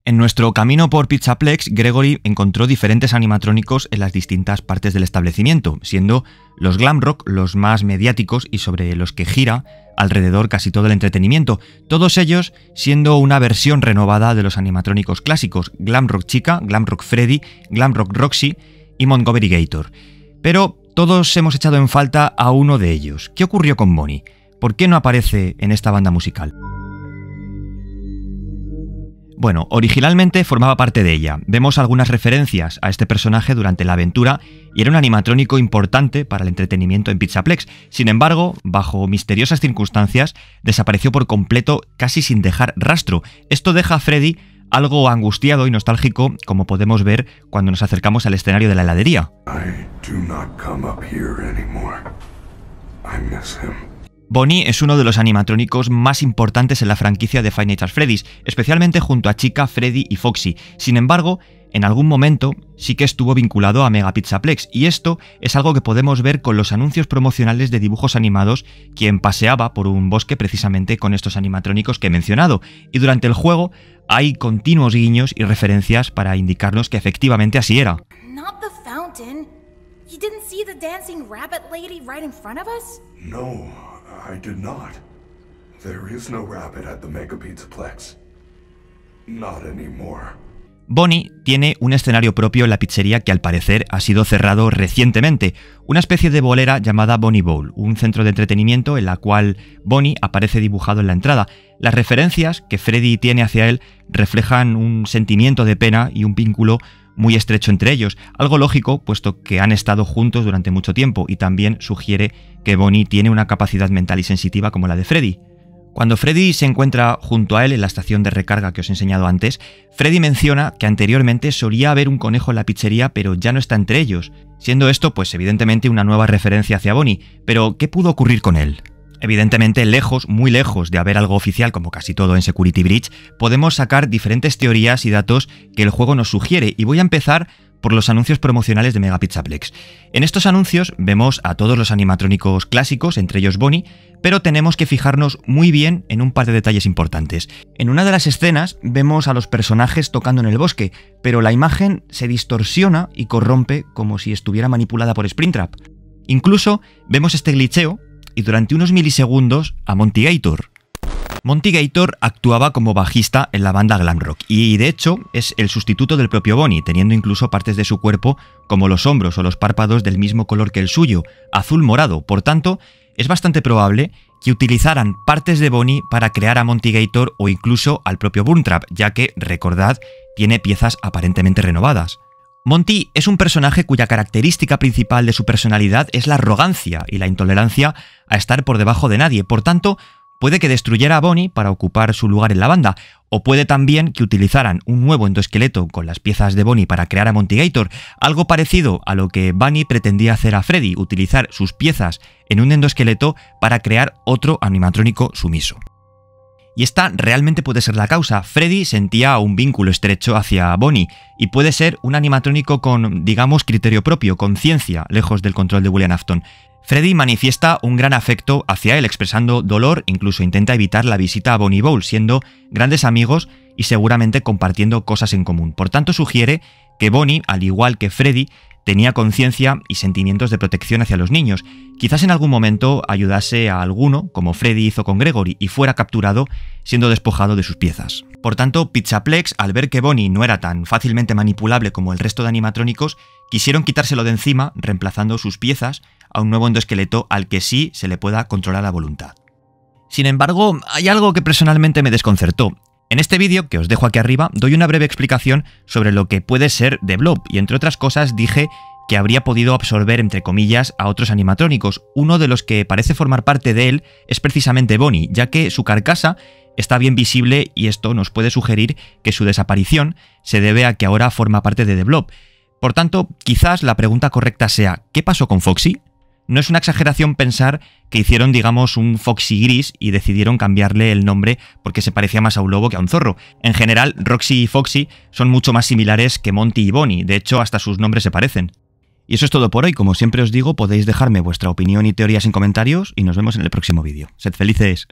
En nuestro camino por Pizzaplex, Gregory encontró diferentes animatrónicos en las distintas partes del establecimiento, siendo los Glamrock los más mediáticos y sobre los que gira alrededor casi todo el entretenimiento, todos ellos siendo una versión renovada de los animatrónicos clásicos, Glamrock Chica, Glamrock Freddy, Glamrock Roxy y Montgomery Gator. Pero todos hemos echado en falta a uno de ellos. ¿Qué ocurrió con Bonnie? ¿Por qué no aparece en esta banda musical? Bueno, originalmente formaba parte de ella. Vemos algunas referencias a este personaje durante la aventura y era un animatrónico importante para el entretenimiento en Pizzaplex. Sin embargo, bajo misteriosas circunstancias, desapareció por completo casi sin dejar rastro. Esto deja a Freddy algo angustiado y nostálgico, como podemos ver cuando nos acercamos al escenario de la heladería. Bonnie es uno de los animatrónicos más importantes en la franquicia de Five Nights at Freddy's, especialmente junto a Chica, Freddy y Foxy. Sin embargo, en algún momento sí que estuvo vinculado a Mega Pizzaplex, y esto es algo que podemos ver con los anuncios promocionales de dibujos animados, quien paseaba por un bosque precisamente con estos animatrónicos que he mencionado, y durante el juego hay continuos guiños y referencias para indicarnos que efectivamente así era. Not the fountain. You didn't see the dancing rabbit lady right in front of us? No, I did not. There is no rabbit at the Mega Pizzaplex. Not anymore. Bonnie tiene un escenario propio en la pizzería que al parecer ha sido cerrado recientemente, una especie de bolera llamada Bonnie Bowl, un centro de entretenimiento en la cual Bonnie aparece dibujado en la entrada. Las referencias que Freddy tiene hacia él reflejan un sentimiento de pena y un vínculo muy estrecho entre ellos, algo lógico puesto que han estado juntos durante mucho tiempo, y también sugiere que Bonnie tiene una capacidad mental y sensitiva como la de Freddy. Cuando Freddy se encuentra junto a él en la estación de recarga que os he enseñado antes, Freddy menciona que anteriormente solía haber un conejo en la pizzería, pero ya no está entre ellos, siendo esto pues evidentemente una nueva referencia hacia Bonnie. Pero ¿qué pudo ocurrir con él? Evidentemente, lejos, muy lejos de haber algo oficial como casi todo en Security Breach, podemos sacar diferentes teorías y datos que el juego nos sugiere, y voy a empezar por los anuncios promocionales de Mega Pizzaplex. En estos anuncios vemos a todos los animatrónicos clásicos, entre ellos Bonnie, pero tenemos que fijarnos muy bien en un par de detalles importantes. En una de las escenas vemos a los personajes tocando en el bosque, pero la imagen se distorsiona y corrompe como si estuviera manipulada por Springtrap. Incluso vemos este glitcheo y durante unos milisegundos a Monty Gator. Monty Gator actuaba como bajista en la banda Glamrock y de hecho es el sustituto del propio Bonnie, teniendo incluso partes de su cuerpo como los hombros o los párpados del mismo color que el suyo, azul morado. Por tanto, es bastante probable que utilizaran partes de Bonnie para crear a Monty Gator o incluso al propio Burntrap, ya que, recordad, tiene piezas aparentemente renovadas. Monty es un personaje cuya característica principal de su personalidad es la arrogancia y la intolerancia a estar por debajo de nadie. Por tanto, puede que destruyera a Bonnie para ocupar su lugar en la banda, o puede también que utilizaran un nuevo endoesqueleto con las piezas de Bonnie para crear a Monty Gator, algo parecido a lo que Bunny pretendía hacer a Freddy, utilizar sus piezas en un endoesqueleto para crear otro animatrónico sumiso. Y esta realmente puede ser la causa. Freddy sentía un vínculo estrecho hacia Bonnie, y puede ser un animatrónico con, digamos, criterio propio, conciencia, lejos del control de William Afton. Freddy manifiesta un gran afecto hacia él, expresando dolor, incluso intenta evitar la visita a Bonnie Bowl, siendo grandes amigos y seguramente compartiendo cosas en común. Por tanto, sugiere que Bonnie, al igual que Freddy, tenía conciencia y sentimientos de protección hacia los niños. Quizás en algún momento ayudase a alguno, como Freddy hizo con Gregory, y fuera capturado siendo despojado de sus piezas. Por tanto, Pizzaplex, al ver que Bonnie no era tan fácilmente manipulable como el resto de animatrónicos, quisieron quitárselo de encima, reemplazando sus piezas a un nuevo endoesqueleto al que sí se le pueda controlar a voluntad. Sin embargo, hay algo que personalmente me desconcertó. En este vídeo, que os dejo aquí arriba, doy una breve explicación sobre lo que puede ser The Blob, y entre otras cosas dije que habría podido absorber, entre comillas, a otros animatrónicos. Uno de los que parece formar parte de él es precisamente Bonnie, ya que su carcasa está bien visible y esto nos puede sugerir que su desaparición se debe a que ahora forma parte de The Blob. Por tanto, quizás la pregunta correcta sea ¿qué pasó con Foxy? No es una exageración pensar que hicieron, digamos, un Foxy gris y decidieron cambiarle el nombre porque se parecía más a un lobo que a un zorro. En general, Roxy y Foxy son mucho más similares que Monty y Bonnie, de hecho hasta sus nombres se parecen. Y eso es todo por hoy. Como siempre os digo, podéis dejarme vuestra opinión y teorías en comentarios y nos vemos en el próximo vídeo. Sed felices.